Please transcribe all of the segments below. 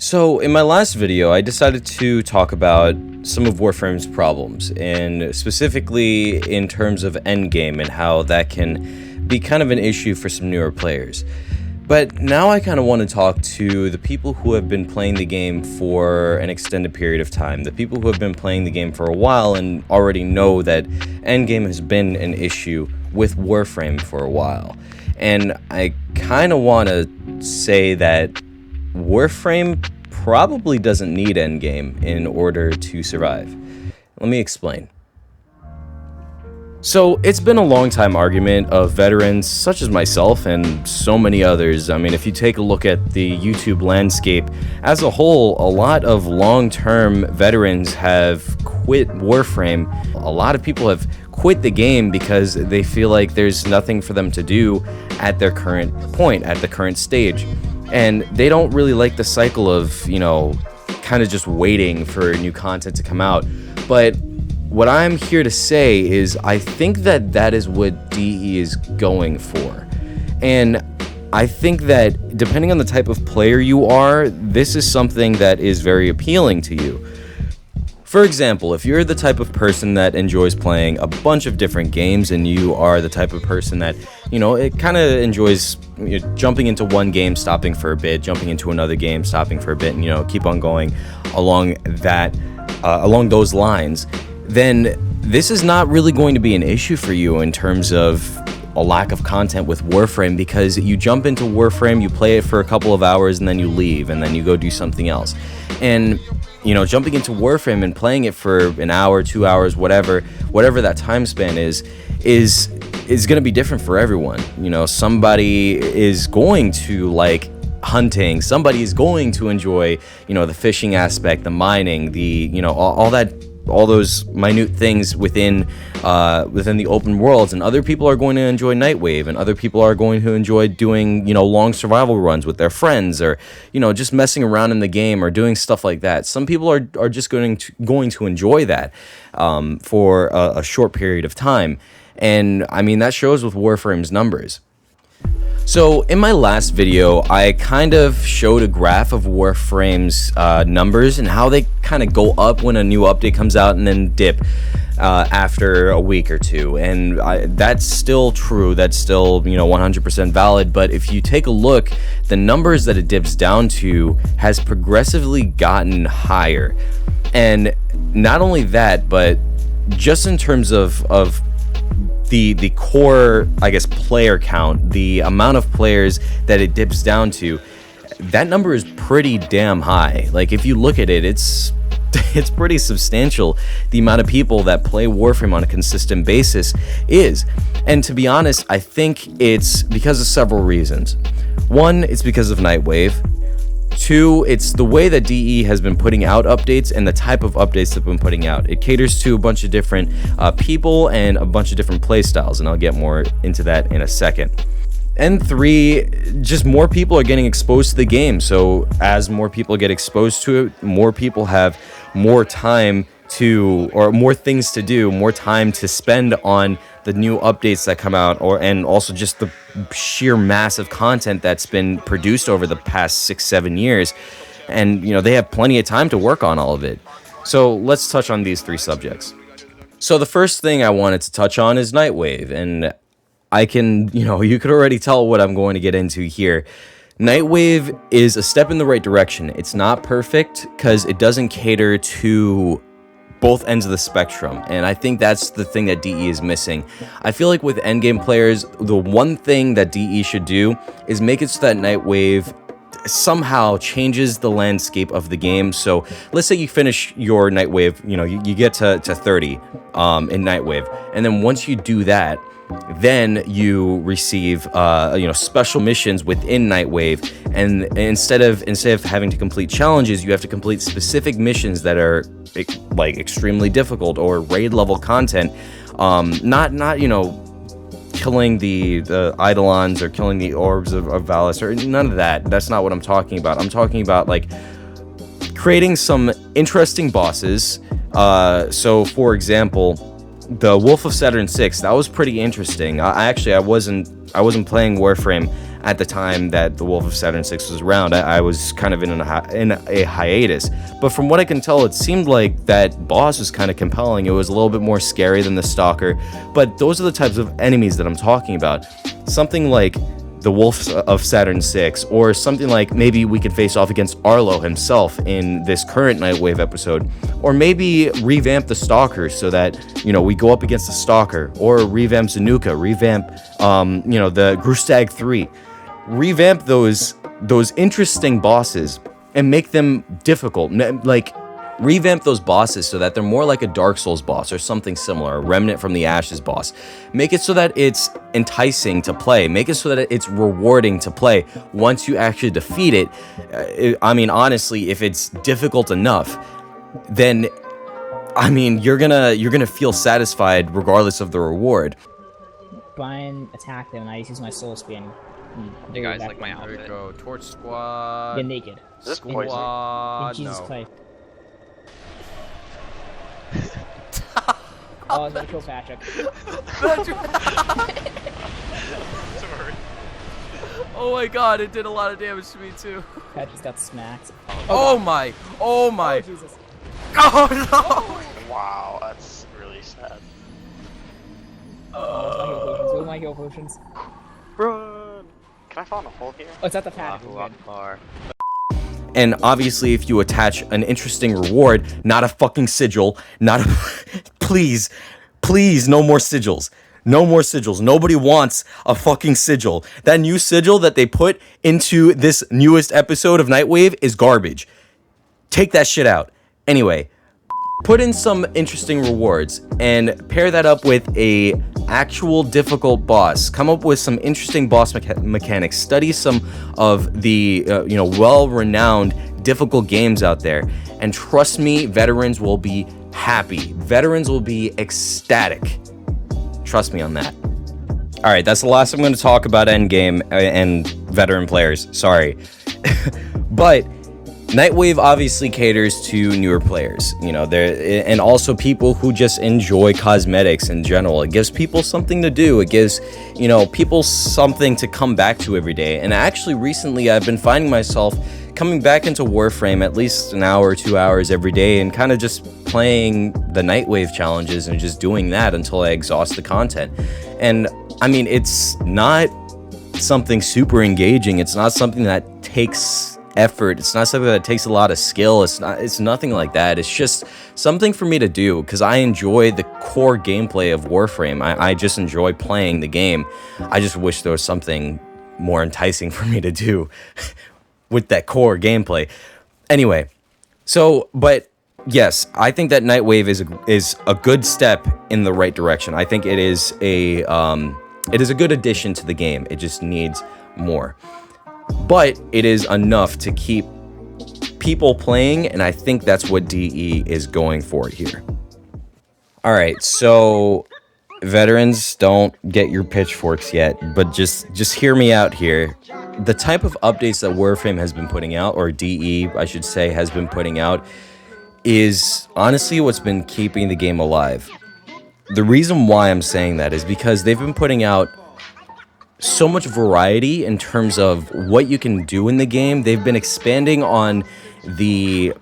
So, in my last video, I decided to talk about some of Warframe's problems, and specifically in terms of Endgame and how that can be kind of an issue for some newer players. But now I kind of want to talk to the people who have been playing the game for an extended period of time, the people who have been playing the game for a while and already know that Endgame has been an issue with Warframe for a while. And I kind of want to say that Warframe probably doesn't need Endgame in order to survive. Let me explain. So, it's been a long time argument of veterans such as myself and so many others. I mean, if you take a look at the YouTube landscape as a whole, a lot of long-term veterans have quit Warframe. A lot of people have quit the game because they feel like there's nothing for them to do at their current point, at the current stage. And they don't really like the cycle of, kind of just waiting for new content to come out. But what I'm here to say is I think that that is what DE is going for. And I think that depending on the type of player you are, this is something that is very appealing to you. For example, if you're the type of person that enjoys playing a bunch of different games and you are the type of person that, it kind of enjoys jumping into one game, stopping for a bit, jumping into another game, stopping for a bit, and, keep on going along those lines, then this is not really going to be an issue for you in terms of a lack of content with Warframe, because you jump into Warframe, you play it for a couple of hours, and then you leave, and then you go do something else. And jumping into Warframe and playing it for an hour, 2 hours, whatever that time span is going to be different for everyone. Somebody is going to like hunting, somebody is going to enjoy, the fishing aspect, the mining, the, all those minute things within the open worlds, and other people are going to enjoy Nightwave, and other people are going to enjoy doing long survival runs with their friends, or just messing around in the game or doing stuff like that. Some people are just going to enjoy that for a short period of time, and I mean that shows with Warframe's numbers. So in my last video, I kind of showed a graph of Warframe's numbers and how they kind of go up when a new update comes out and then dip after a week or two. And that's still true. That's still 100% valid. But if you take a look, the numbers that it dips down to has progressively gotten higher. And not only that, but just in terms of the core, I guess, player count, the amount of players that it dips down to, that number is pretty damn high. Like, if you look at it, it's pretty substantial, the amount of people that play Warframe on a consistent basis is. And to be honest, I think it's because of several reasons. One, it's because of Nightwave. Two, it's the way that DE has been putting out updates and the type of updates they've been putting out. It caters to a bunch of different people and a bunch of different play styles, and I'll get more into that in a second. And three, just more people are getting exposed to the game. So as more people get exposed to it, more people have more time or more things to do, more time to spend on the new updates that come out, and also just the sheer massive content that's been produced over the past 6-7 years. And they have plenty of time to work on all of it. So let's touch on these three subjects. So the first thing I wanted to touch on is Nightwave, and I can, you could already tell what I'm going to get into here. Nightwave is a step in the right direction. It's not perfect because it doesn't cater to both ends of the spectrum, and I think that's the thing that DE is missing. I feel like with endgame players, the one thing that DE should do is make it so that Nightwave somehow changes the landscape of the game. So let's say you finish your Nightwave, you get to 30 in Nightwave, and then once you do that, then you receive special missions within Nightwave, and instead of having to complete challenges, you have to complete specific missions that are like extremely difficult or raid level content. Not killing the Eidolons or killing the orbs of Valis, or none of that. That's not what I'm talking about. I'm talking about like creating some interesting bosses. So for example, the Wolf of Saturn 6, that was pretty interesting. I wasn't playing Warframe at the time that the Wolf of Saturn 6 was around. I was kind of in a hiatus, but from what I can tell, it seemed like that boss was kind of compelling. It was a little bit more scary than the Stalker, but those are the types of enemies that I'm talking about. Something like the Wolf of Saturn 6, or something like maybe we could face off against Arlo himself in this current Nightwave episode, or maybe revamp the Stalker so that, you know, we go up against the Stalker, or revamp Zanuka, revamp, you know, the Grustag 3, revamp those interesting bosses and make them difficult, like revamp those bosses so that they're more like a Dark Souls boss or something similar, a Remnant from the Ashes boss. Make it so that it's enticing to play. Make it so that it's rewarding to play once you actually defeat it. I mean, honestly, if it's difficult enough, then, I mean, you're gonna feel satisfied regardless of the reward. Brian attacked them and I just used my soul spin. You guys like my outfit. There we go. Torch Squad. Get naked. Is this poison? In Jesus No. Christ. Oh, I was gonna kill Patrick. Sorry. Oh my god, it did a lot of damage to me too. Patrick's got smacked. Oh my! Oh my! Oh, Jesus. Oh Wow, that's really sad. Oh, my heal potions. Run! Can I fall in a hole here? Oh, it's at the Patrick. Allahu Akbar. And obviously, if you attach an interesting reward, not a fucking sigil, not a... please, no more sigils. No more sigils. Nobody wants a fucking sigil. That new sigil that they put into this newest episode of Nightwave is garbage. Take that shit out. Anyway, put in some interesting rewards and pair that up with a actual difficult boss. Come up with some interesting boss mechanics. Study some of the you know, well-renowned difficult games out there, and trust me, veterans will be happy. Veterans will be ecstatic. Trust me on that. All right, that's the last I'm going to talk about Endgame and veteran players. Sorry, but Nightwave obviously caters to newer players, you know, and also people who just enjoy cosmetics in general. It gives people something to do. It gives, you know, people something to come back to every day. And actually, recently, I've been finding myself coming back into Warframe at least an hour or 2 hours every day and kind of just playing the Nightwave challenges and just doing that until I exhaust the content. And I mean, it's not something super engaging. It's not something that takes effort. It's not something that takes a lot of skill. It's nothing like that. It's just something for me to do because I enjoy the core gameplay of Warframe. I just enjoy playing the game. I just wish there was something more enticing for me to do with that core gameplay. Anyway, so, but yes, I think that Nightwave is a good step in the right direction. I think it is a good addition to the game. It just needs more. But it is enough to keep people playing, and I think that's what DE is going for here. All right, so veterans, don't get your pitchforks yet, but just hear me out here. The type of updates that Warframe has been putting out, or DE, I should say, has been putting out, is honestly what's been keeping the game alive. The reason why I'm saying that is because they've been putting out so much variety in terms of what you can do in the game. They've been expanding on the,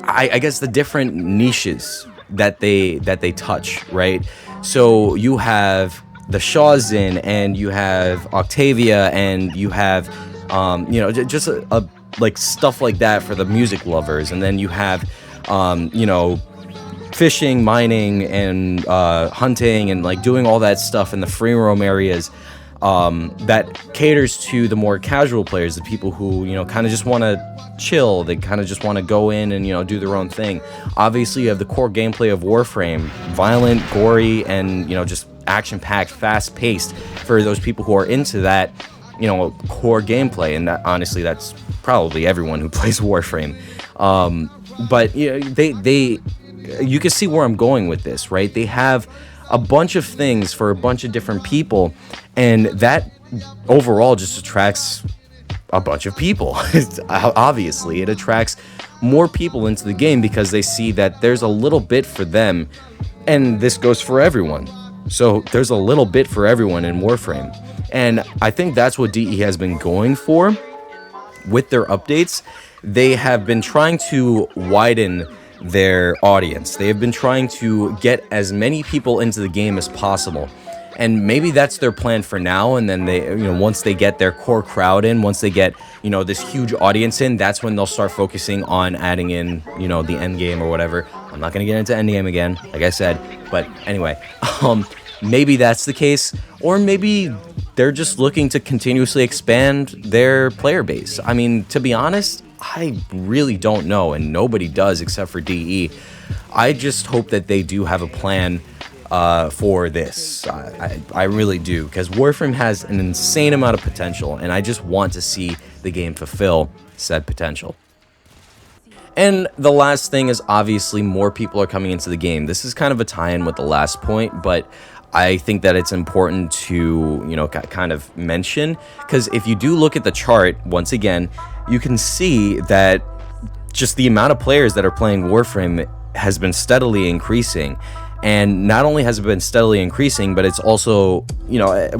I guess, the different niches that they touch, right? So you have the Shawzin, and you have Octavia, and you have, you know, just like stuff like that for the music lovers, and then you have, you know, fishing, mining, and hunting, and like doing all that stuff in the free roam areas. That caters to the more casual players, the people who, you know, kind of just want to chill. They kind of just want to go in and, you know, do their own thing. Obviously, you have the core gameplay of Warframe, violent, gory, and, you know, just action-packed, fast-paced for those people who are into that, you know, core gameplay. And that, honestly, that's probably everyone who plays Warframe. But you know, you can see where I'm going with this, right? They have a bunch of things for a bunch of different people, and that overall just attracts a bunch of people. Obviously, it attracts more people into the game because they see that there's a little bit for them, and this goes for everyone. So there's a little bit for everyone in Warframe. And I think that's what DE has been going for with their updates. They have been trying to widen their audience. They have been trying to get as many people into the game as possible. And maybe that's their plan for now, and then they, once they get their core crowd in, once they get, this huge audience in, that's when they'll start focusing on adding in, the Endgame or whatever. I'm not going to get into Endgame again, like I said, but anyway, maybe that's the case, or maybe they're just looking to continuously expand their player base. I mean, to be honest, I really don't know, and nobody does except for DE. I just hope that they do have a plan for this. I really do, because Warframe has an insane amount of potential, and I just want to see the game fulfill said potential. And the last thing is, obviously, more people are coming into the game. This is kind of a tie-in with the last point, but I think that it's important to, kind of mention, because if you do look at the chart, once again, you can see that just the amount of players that are playing Warframe has been steadily increasing. And not only has it been steadily increasing, but it's also,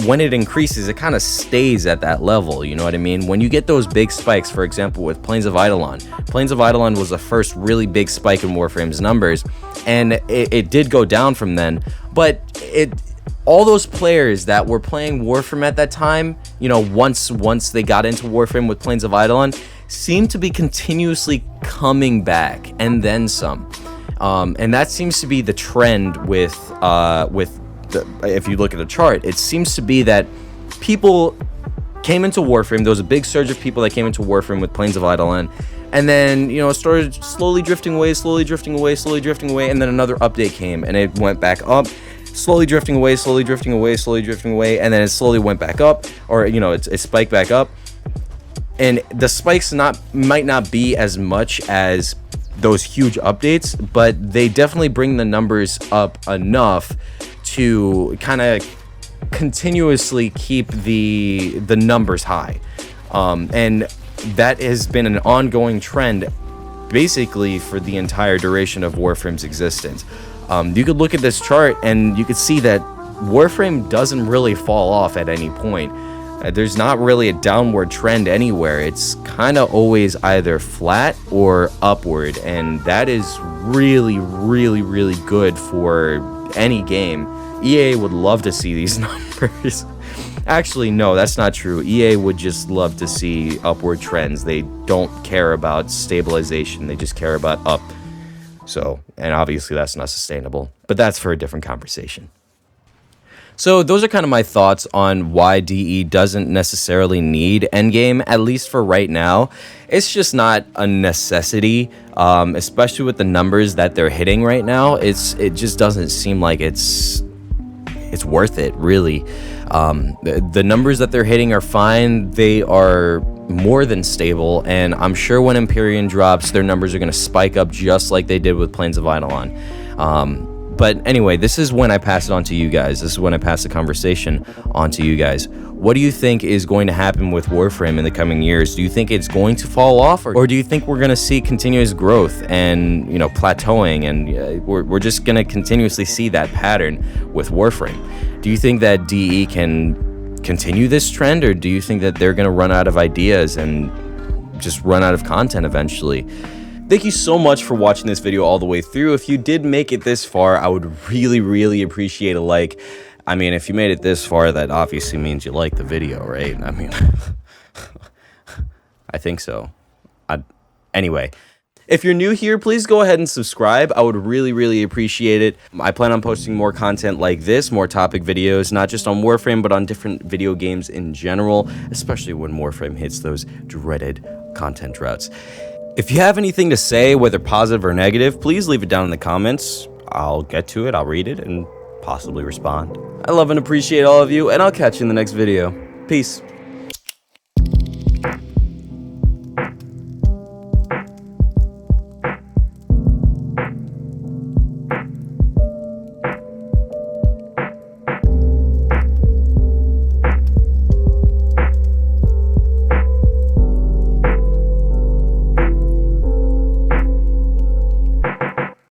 when it increases, it kind of stays at that level, you know what I mean? When you get those big spikes, for example, with Plains of Eidolon. Plains of Eidolon was the first really big spike in Warframe's numbers, and it did go down from then, but all those players that were playing Warframe at that time, once they got into Warframe with Plains of Eidolon, seemed to be continuously coming back, and then some. And that seems to be the trend with if you look at the chart, it seems to be that people came into Warframe. There was a big surge of people that came into Warframe with Plains of Eidolon, and then it started slowly drifting away, and then another update came, and it went back up, slowly drifting away, and then it slowly went back up, or it spiked back up, and the spikes might not be as much as those huge updates, but they definitely bring the numbers up enough to kind of continuously keep the numbers high, and that has been an ongoing trend basically for the entire duration of Warframe's existence. You could look at this chart and you could see that Warframe doesn't really fall off at any point. There's not really a downward trend anywhere. It's kind of always either flat or upward, and that is really, really, really good for any game. EA would love to see these numbers. Actually, no, that's not true. EA would just love to see upward trends. They don't care about stabilization. They just care about up. So, and obviously that's not sustainable, but that's for a different conversation. So those are kind of my thoughts on why DE doesn't necessarily need Endgame, at least for right now. It's just not a necessity, especially with the numbers that they're hitting right now. It just doesn't seem like it's worth it, really. The numbers that they're hitting are fine. They are more than stable, and I'm sure when Empyrean drops, their numbers are going to spike up just like they did with Plains of Eidolon. But anyway, this is when I pass it on to you guys. This is when I pass the conversation on to you guys. What do you think is going to happen with Warframe in the coming years? Do you think it's going to fall off, or do you think we're going to see continuous growth and plateauing, and we're just going to continuously see that pattern with Warframe? Do you think that DE can continue this trend, or do you think that they're going to run out of ideas and just run out of content eventually? Thank you so much for watching this video all the way through. If you did make it this far, I would really, really appreciate a like. I mean, if you made it this far, that obviously means you like the video, right? I mean, I think so. Anyway, if you're new here, please go ahead and subscribe. I would really, really appreciate it. I plan on posting more content like this, more topic videos, not just on Warframe, but on different video games in general, especially when Warframe hits those dreaded content droughts. If you have anything to say, whether positive or negative, please leave it down in the comments. I'll get to it, I'll read it, and possibly respond. I love and appreciate all of you, and I'll catch you in the next video. Peace.